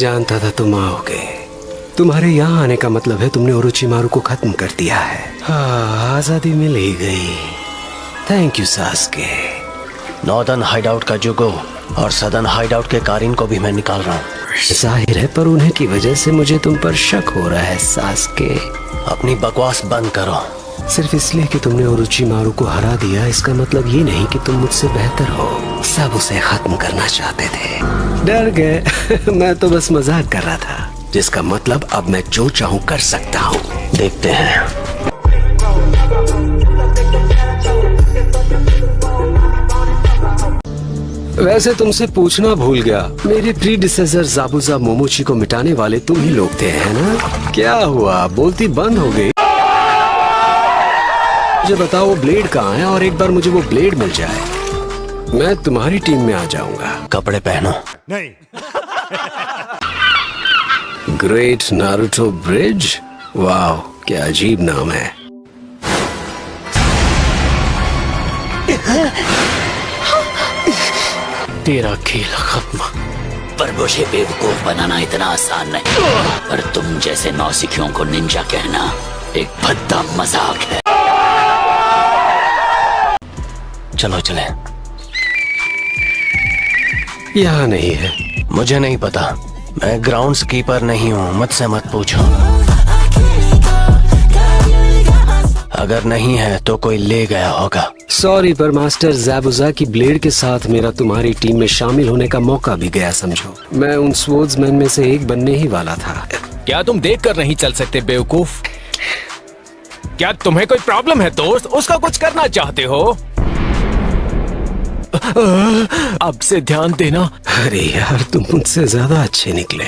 जानता था तुम आओगे। तुम्हारे यहाँ आने का मतलब है तुमने ओरोचिमारू को खत्म कर दिया है। हाँ, आजादी मिल ही गई। Thank you Sasuke. Northern hideout का जुगो और सदर्न हाइडआउट के कारिन को भी मैं निकाल रहा हूँ। जाहिर है, पर उन्हीं की वजह से मुझे तुम पर शक हो रहा है सास्के। अपनी बकवास बंद करो। सिर्फ इसलिए कि तुमने ओरोचिमारू को हरा दिया, इसका मतलब ये नहीं कि तुम मुझसे बेहतर हो। सब उसे खत्म करना चाहते थे, डर गए। मैं तो बस मजाक कर रहा था, जिसका मतलब अब मैं जो चाहूँ कर सकता हूँ। देखते हैं। वैसे तुमसे पूछना भूल गया, मेरे प्रीडिसेसर ज़ाबुज़ा मोमोची को मिटाने वाले तुम ही लोग थे, है ना? क्या हुआ, बोलती बंद हो गई? मुझे बताओ वो ब्लेड कहाँ है, और एक बार मुझे वो ब्लेड मिल जाए, मैं तुम्हारी टीम में आ जाऊंगा। कपड़े पहनो। नहीं। ग्रेट नारुतो ब्रिज, वाह क्या अजीब नाम है। तेरा खेल खत्म। पर मुझे बेवकूफ बनाना इतना आसान नहीं, पर तुम जैसे नौसिखियों को निंजा कहना एक भद्दा मजाक है। चलो चले। यहाँ नहीं है। मुझे नहीं पता, मैं ग्राउंड्स कीपर नहीं हूँ, मुझसे मत पूछो। अगर नहीं है तो कोई ले गया होगा। सॉरी, पर मास्टर ज़ाबुज़ा की ब्लेड के साथ मेरा तुम्हारी टीम में शामिल होने का मौका भी गया, समझो। मैं उन स्वर्ड्समैन में से एक बनने ही वाला था। क्या तुम देख कर नहीं चल सकते बेवकूफ? क्या तुम्हें कोई प्रॉब्लम है दोस्त? उसका कुछ करना चाहते हो? अब से ध्यान देना। अरे यार, तुम मुझसे ज्यादा अच्छे निकले।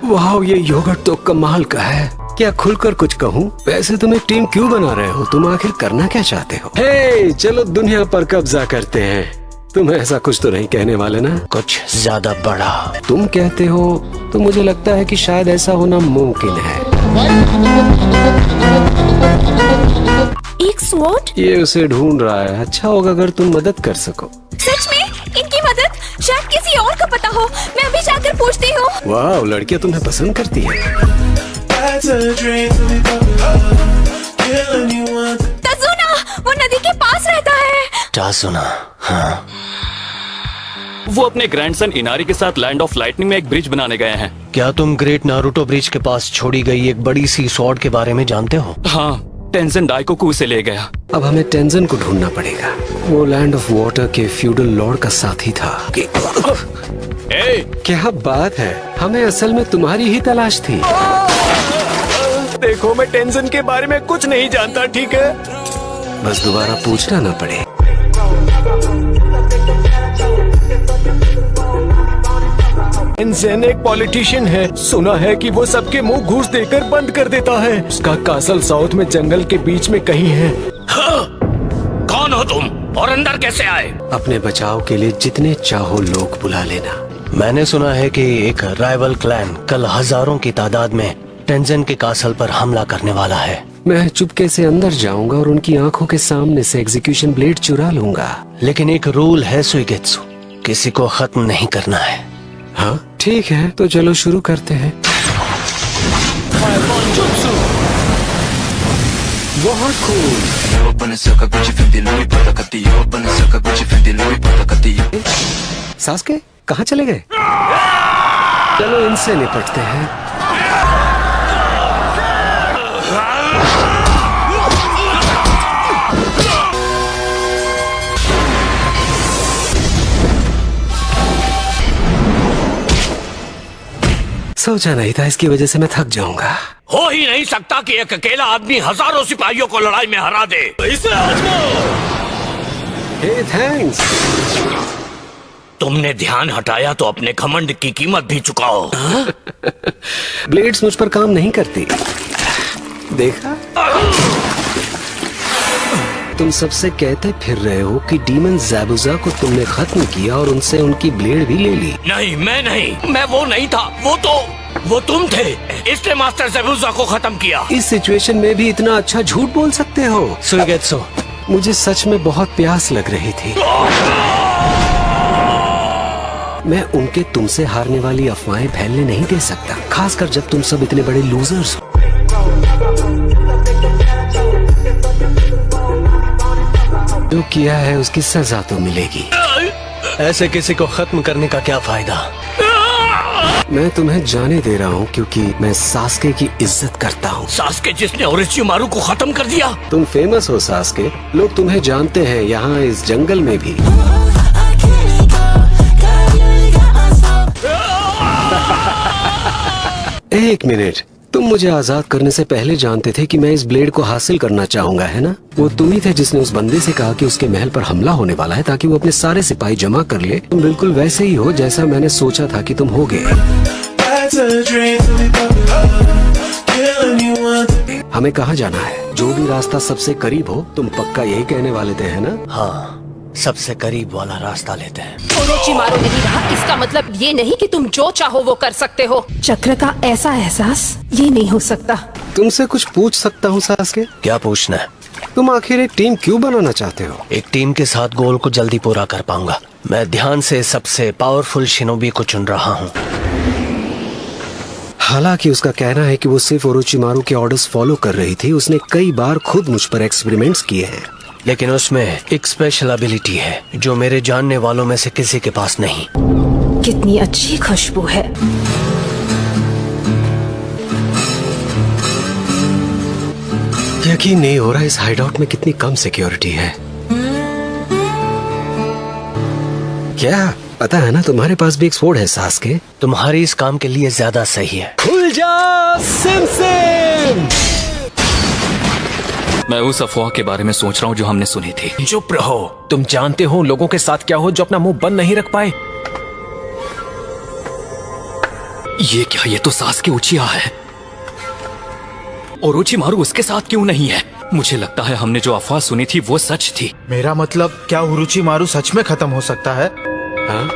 वाह, ये योगर्ट तो कमाल का है। क्या खुलकर कुछ कहूँ? वैसे तुम एक टीम क्यों बना रहे हो? तुम आखिर करना क्या चाहते हो? हे, चलो दुनिया पर कब्जा करते हैं। तुम ऐसा कुछ तो नहीं कहने वाले ना? कुछ ज्यादा बड़ा तुम कहते हो तो मुझे लगता है कि शायद ऐसा होना मुमकिन है। एक स्वॉर्ड? ये उसे ढूंढ रहा है। अच्छा होगा अगर तुम मदद कर सको। सच में? इनकी मदद शायद किसी और को पता हो। मैं अभी जाकर पूछती हूँ। वाह, लड़कियाँ तुम्हें पसंद करती है। तजुना, वो नदी के पास रहता है। टासुना, हाँ। वो अपने ग्रैंडसन इनारी के साथ लैंड ऑफ लाइटनिंग में एक ब्रिज बनाने गए हैं। क्या तुम ग्रेट नारुतो ब्रिज के पास छोड़ी गई एक बड़ी सी स्वॉर्ड के बारे में जानते हो? हाँ, टेंजन डाइकोकू उसे ले गया। अब हमें टेंजन को ढूंढना पड़ेगा। वो लैंड ऑफ वाटर के फ्यूडल लॉर्ड का साथी था। क्या बात है, हमें असल में तुम्हारी ही तलाश थी। देखो, मैं टेंजन के बारे में कुछ नहीं जानता, ठीक है? बस दोबारा पूछना ना पड़े। टेंजन एक पॉलिटिशियन है। सुना है कि वो सबके मुंह घूस देकर बंद कर देता है। उसका कासल साउथ में जंगल के बीच में कहीं है। हाँ। कौन हो तुम और अंदर कैसे आए? अपने बचाव के लिए जितने चाहो लोग बुला लेना। मैंने सुना है कि एक राइवल क्लैन कल हजारों की तादाद में टेंजन के कासल पर हमला करने वाला है। मैं चुपके से अंदर जाऊंगा और उनकी आंखों के सामने से एग्जीक्यूशन ब्लेड चुरा लूंगा। लेकिन एक रूल है सुइगेत्सु, किसी को खत्म नहीं करना है। हाँ ठीक है, तो चलो शुरू करते हैं। बहुत खूब। सास्के कहाँ चले गए? चलो इनसे निपटते हैं। सोचा नहीं था इसकी वजह से मैं थक जाऊंगा। हो ही नहीं सकता कि एक अकेला आदमी हजारों सिपाहियों को लड़ाई में हरा दे। इसे आजमाओ। हे थैंक्स। तुमने ध्यान हटाया तो अपने घमंड की कीमत भी चुकाओ। ब्लेड्स मुझ पर काम नहीं करती, देखा? तुम सबसे कहते फिर रहे हो कि डीमन ज़ाबुज़ा को तुमने खत्म किया और उनसे उनकी ब्लेड भी ले ली। नहीं, मैं नहीं, मैं वो नहीं था। वो तो वो तुम थे, इसने मास्टर ज़ेबुज़ा को खत्म किया। इस सिचुएशन में भी इतना अच्छा झूठ बोल सकते हो? सुइगेत्सु, मुझे सच में बहुत प्यास लग रही थी। मैं उनके तुमसे हारने वाली अफवाहें फैलने नहीं दे सकता, खासकर जब तुम सब इतने बड़े लूजर्स हो। जो किया है उसकी सजा तो मिलेगी। ऐसे किसी को खत्म करने का क्या फायदा? मैं तुम्हें जाने दे रहा हूँ क्योंकि मैं सास्के की इज्जत करता हूँ। सास्के जिसने ओरोचिमारू को खत्म कर दिया। तुम फेमस हो सास्के, लोग तुम्हें जानते हैं यहाँ इस जंगल में भी। एक मिनट, तुम मुझे आजाद करने से पहले जानते थे कि मैं इस ब्लेड को हासिल करना चाहूंगा, है ना? वो तुम ही थे जिसने उस बंदे से कहा कि उसके महल पर हमला होने वाला है ताकि वो अपने सारे सिपाही जमा कर ले। तुम बिल्कुल वैसे ही हो जैसा मैंने सोचा था कि तुम होगे। हमें कहाँ जाना है? जो भी रास्ता सबसे करीब हो। तुम पक्का यही कहने वाले थे, है ना? हाँ, सबसे करीब वाला रास्ता लेते हैं। ओरोचिमारू नहीं रहा, इसका मतलब ये नहीं कि तुम जो चाहो वो कर सकते हो। चक्र का ऐसा एहसास ये नहीं हो सकता। तुमसे कुछ पूछ सकता हूँ सास्के? क्या पूछना है? तुम आखिर एक टीम क्यों बनाना चाहते हो? एक टीम के साथ गोल को जल्दी पूरा कर पाऊंगा। मैं ध्यान से सबसे पावरफुल शिनोबी को चुन रहा हूँ। हालांकि उसका कहना है कि वो सिर्फ ओरोचिमारू के ऑर्डर्स फॉलो कर रही थी। उसने कई बार खुद मुझ पर एक्सपेरिमेंट्स किए हैं। लेकिन उसमें एक स्पेशल एबिलिटी है जो मेरे जानने वालों में से किसी के पास नहीं। कितनी अच्छी खुशबू है। यकीन नहीं हो रहा इस हाइडआउट में कितनी कम सिक्योरिटी है। क्या पता है ना, तुम्हारे पास भी एक स्वॉर्ड है सास्के। तुम्हारी इस काम के लिए ज्यादा सही है। खुल जा सिम सिम। मैं उस अफवाह के बारे में सोच रहा हूँ जो हमने सुनी थी। चुप रहो। तुम जानते हो लोगों के साथ क्या हो जो अपना मुंह बंद नहीं रख पाए? ये क्या? ये तो सास्के उचिया है। ओरोचिमारू उसके साथ क्यों नहीं है? मुझे लगता है हमने जो अफवाह सुनी थी वो सच थी। मेरा मतलब, क्या ओरोचिमारू सच में खत्म हो सकता है? हाँ?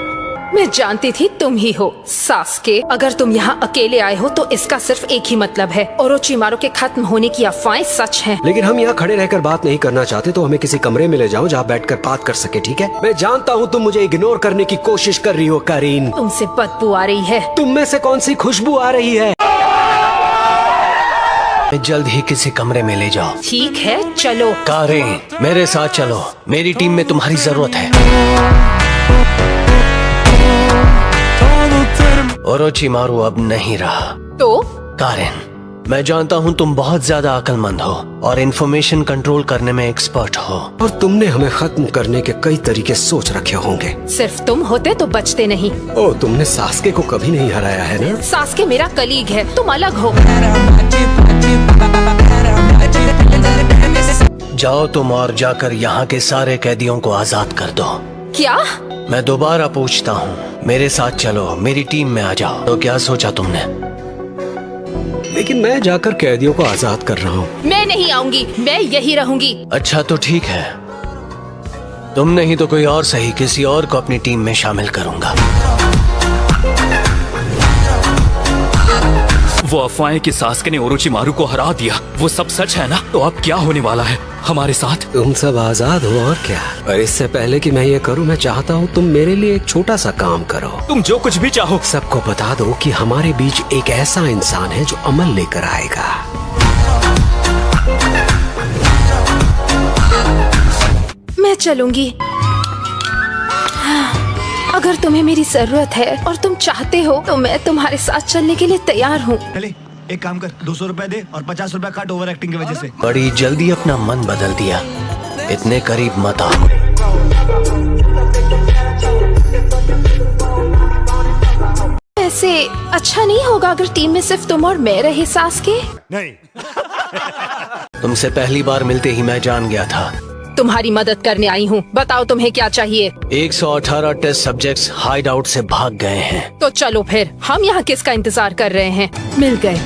मैं जानती थी तुम ही हो सास्के। अगर तुम यहाँ अकेले आए हो तो इसका सिर्फ एक ही मतलब है, ओरोचिमारू के खत्म होने की अफवाहें सच हैं। लेकिन हम यहाँ खड़े रहकर बात नहीं करना चाहते, तो हमें किसी कमरे में ले जाओ जहाँ बैठकर बात कर सके, ठीक है? मैं जानता हूँ तुम मुझे इग्नोर करने की कोशिश कर रही हो कारीन। तुमसे बदबू आ रही है। तुम में से कौन सी खुशबू आ रही है? जल्द ही किसी कमरे में ले जाओ। ठीक है, चलो। कारें, मेरे साथ चलो। मेरी टीम में तुम्हारी जरूरत है। ओरोचिमारू अब नहीं रहा। तो कारेन, मैं जानता हूँ तुम बहुत ज्यादा अक्लमंद हो और इंफॉर्मेशन कंट्रोल करने में एक्सपर्ट हो। और तुमने हमें खत्म करने के कई तरीके सोच रखे होंगे। सिर्फ तुम होते तो बचते नहीं। ओ, तुमने सास्के को कभी नहीं हराया है ना? सास्के मेरा कलीग है, तुम अलग हो। जाओ तुम और जाकर यहाँ के सारे कैदियों को आजाद कर दो। क्या? मैं दोबारा पूछता हूँ, मेरे साथ चलो, मेरी टीम में आ जाओ। तो क्या सोचा तुमने? लेकिन मैं जाकर कैदियों को आजाद कर रहा हूँ। मैं नहीं आऊंगी, मैं यही रहूंगी। अच्छा तो ठीक है, तुम नहीं तो कोई और सही, किसी और को अपनी टीम में शामिल करूंगा। वो अफवाहें कि सास्के ने ओरोचिमारू को हरा दिया, वो सब सच है ना? तो अब क्या होने वाला है हमारे साथ? तुम सब आजाद हो और क्या। और इससे पहले कि मैं ये करूँ, मैं चाहता हूँ तुम मेरे लिए एक छोटा सा काम करो। तुम जो कुछ भी चाहो। सबको बता दो कि हमारे बीच एक ऐसा इंसान है जो अमल लेकर आएगा। मैं चलूंगी। अगर तुम्हें मेरी जरूरत है और तुम चाहते हो तो मैं तुम्हारे साथ चलने के लिए तैयार हूँ। चले, एक काम कर, 200 रुपए दे और 50 रुपए काट ओवर एक्टिंग की वजह से। बड़ी जल्दी अपना मन बदल दिया, इतने करीब मत आओ। ऐसे अच्छा नहीं होगा अगर टीम में सिर्फ तुम और मैं रहे सास्के। नहीं। तुमसे पहली बार मिलते ही मैं जान गया था। तुम्हारी मदद करने आई हूँ, बताओ तुम्हें क्या चाहिए। 118 टेस्ट सब्जेक्ट्स हाइड आउट से भाग गए हैं। तो चलो फिर, हम यहाँ किसका इंतजार कर रहे हैं? मिल गए।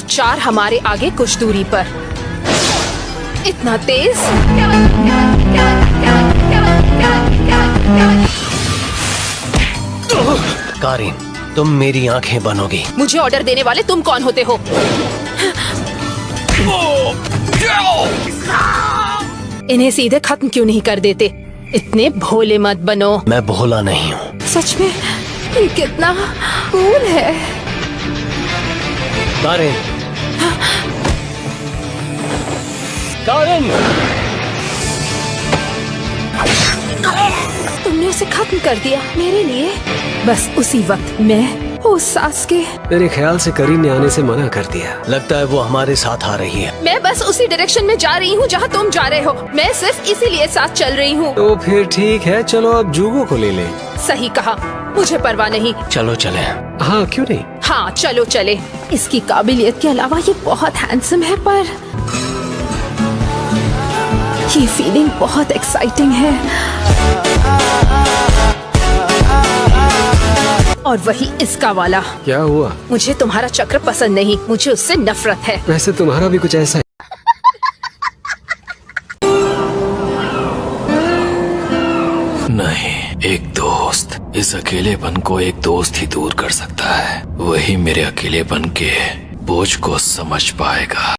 4 हमारे आगे कुछ दूरी पर। इतना तेज? कारीन, तुम मेरी आंखें बनोगी। मुझे ऑर्डर देने वाले तुम कौन होते हो? इन्हें सीधे खत्म क्यों नहीं कर देते? इतने भोले मत बनो। मैं भोला नहीं हूँ। सच में ये कितना कूल है। कारिन, कारिन, तुमने उसे खत्म कर दिया मेरे लिए। बस उसी वक्त मैं उस सास के। मेरे ख्याल से करीन ने आने से मना कर दिया। लगता है वो हमारे साथ आ रही है। मैं बस उसी डायरेक्शन में जा रही हूँ जहाँ तुम जा रहे हो। मैं सिर्फ इसीलिए साथ चल रही हूँ। तो फिर ठीक है, चलो अब जूगो को ले लें। सही कहा, मुझे परवाह नहीं। चलो चले। हाँ क्यों नहीं। हाँ चलो चले। इसकी काबिलियत के अलावा ये बहुत हैंडसम है, पर ये फीलिंग बहुत एक्साइटिंग है। और वही इसका वाला। क्या हुआ? मुझे तुम्हारा चक्र पसंद नहीं, मुझे उससे नफरत है। वैसे तुम्हारा भी कुछ ऐसा है। नहीं, एक दोस्त इस अकेलेपन को एक दोस्त ही दूर कर सकता है। वही मेरे अकेलेपन के बोझ को समझ पाएगा।